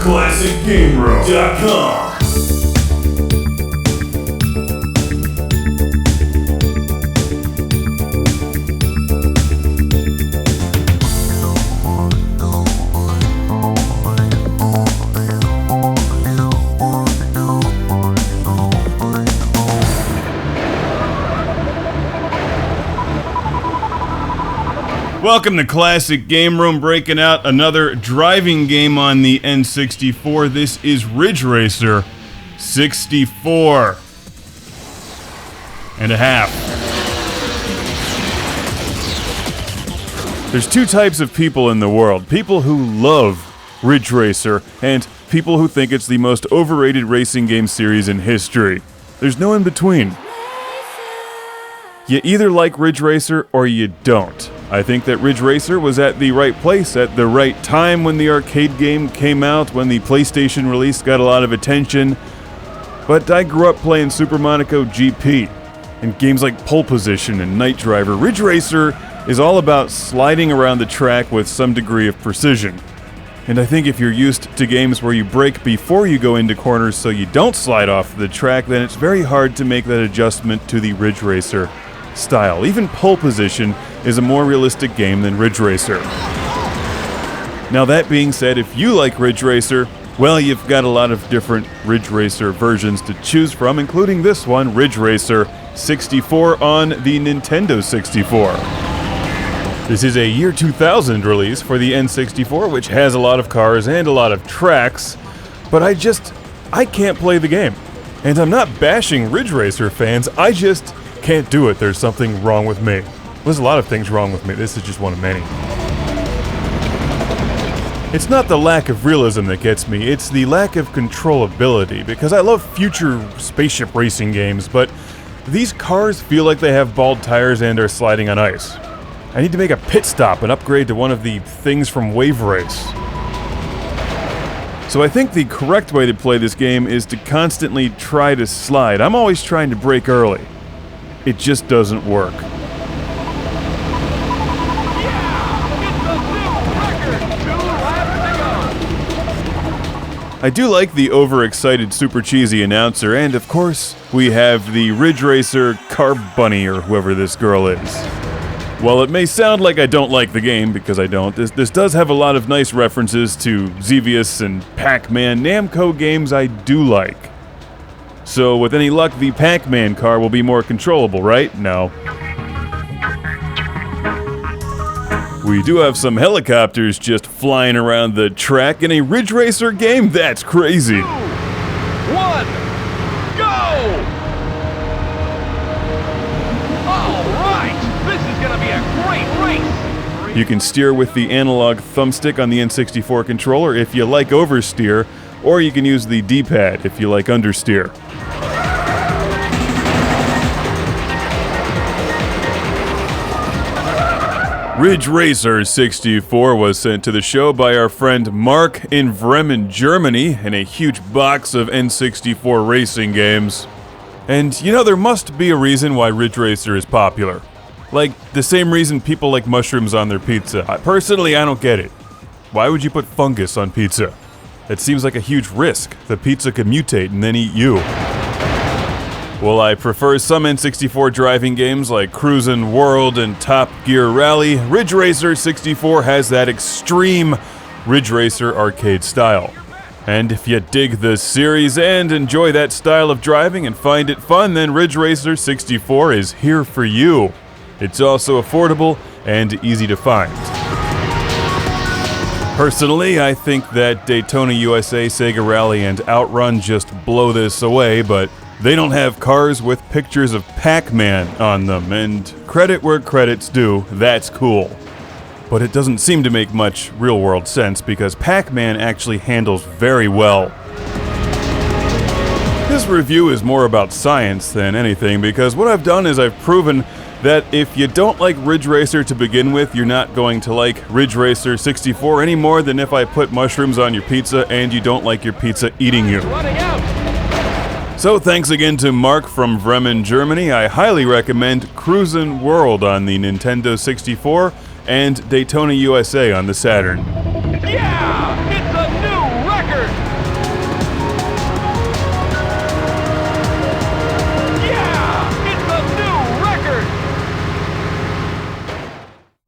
ClassicGameRoom.com. Welcome to Classic Game Room, breaking out another driving game on the N64. This is Ridge Racer 64 and a half. There's two types of people in the world. People who love Ridge Racer and people who think it's the most overrated racing game series in history. There's no in between. You either like Ridge Racer or you don't. I think that Ridge Racer was at the right place at the right time when the arcade game came out, when the PlayStation release got a lot of attention. But I grew up playing Super Monaco GP and games like Pole Position and Night Driver. Ridge Racer is all about sliding around the track with some degree of precision. And I think if you're used to games where you brake before you go into corners so you don't slide off the track, then it's very hard to make that adjustment to the Ridge Racer style. Even Pole Position is a more realistic game than Ridge Racer. Now that being said, if you like Ridge Racer, well, you've got a lot of different Ridge Racer versions to choose from, including this one, Ridge Racer 64 on the Nintendo 64. This is a year 2000 release for the N64, which has a lot of cars and a lot of tracks, but I can't play the game. And I'm not bashing Ridge Racer fans, I just can't do it. There's something wrong with me. There's a lot of things wrong with me. This is just one of many. It's not the lack of realism that gets me, it's the lack of controllability, because I love future spaceship racing games, but these cars feel like they have bald tires and are sliding on ice. I need to make a pit stop and upgrade to one of the things from Wave Race. So I think the correct way to play this game is to constantly try to slide. I'm always trying to brake early. It just doesn't work. I do like the overexcited, super cheesy announcer, and of course, we have the Ridge Racer Carb Bunny, or whoever this girl is. While it may sound like I don't like the game, because I don't, this does have a lot of nice references to Xevious and Pac-Man, Namco games I do like. So with any luck, the Pac-Man car will be more controllable, right? No. We do have some helicopters just flying around the track in a Ridge Racer game? That's crazy. 2, 1, go! Alright, this is gonna be a great race! You can steer with the analog thumbstick on the N64 controller if you like oversteer, or you can use the D-pad if you like understeer. Ridge Racer 64 was sent to the show by our friend Mark in Bremen, Germany, in a huge box of N64 racing games. And you know, there must be a reason why Ridge Racer is popular. Like, the same reason people like mushrooms on their pizza. Personally, I don't get it. Why would you put fungus on pizza? It seems like a huge risk. The pizza could mutate and then eat you. Well, I prefer some N64 driving games like Cruisin' World and Top Gear Rally. Ridge Racer 64 has that extreme Ridge Racer arcade style. And if you dig the series and enjoy that style of driving and find it fun, then Ridge Racer 64 is here for you. It's also affordable and easy to find. Personally, I think that Daytona USA, Sega Rally, and Outrun just blow this away, but they don't have cars with pictures of Pac-Man on them, and credit where credit's due, that's cool. But it doesn't seem to make much real-world sense, because Pac-Man actually handles very well. This review is more about science than anything, because what I've done is I've proven that if you don't like Ridge Racer to begin with, you're not going to like Ridge Racer 64 any more than if I put mushrooms on your pizza and you don't like your pizza eating you. So thanks again to Mark from Bremen, Germany. I highly recommend Cruisin' World on the Nintendo 64 and Daytona USA on the Saturn.